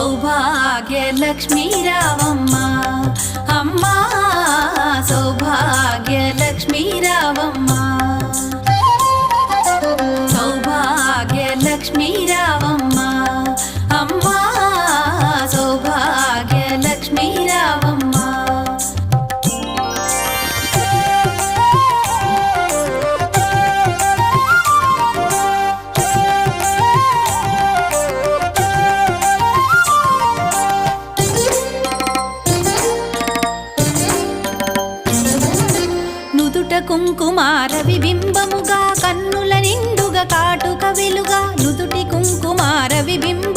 సౌభాగ్యలక్ష్మీ రావమ్మ అమ్మా సౌభాగ్యలక్ష్మీ రావమ్మ సౌభాగ్యలక్ష్మీ రావమ్మ అమ్మా సౌభాగ్యలక్ష్మీ రావమ్మ కుంకుమార విబింబముగా కన్నుల నిండుగా కాటుక వెలుగా నుదుటి కుంకుమార విబింబ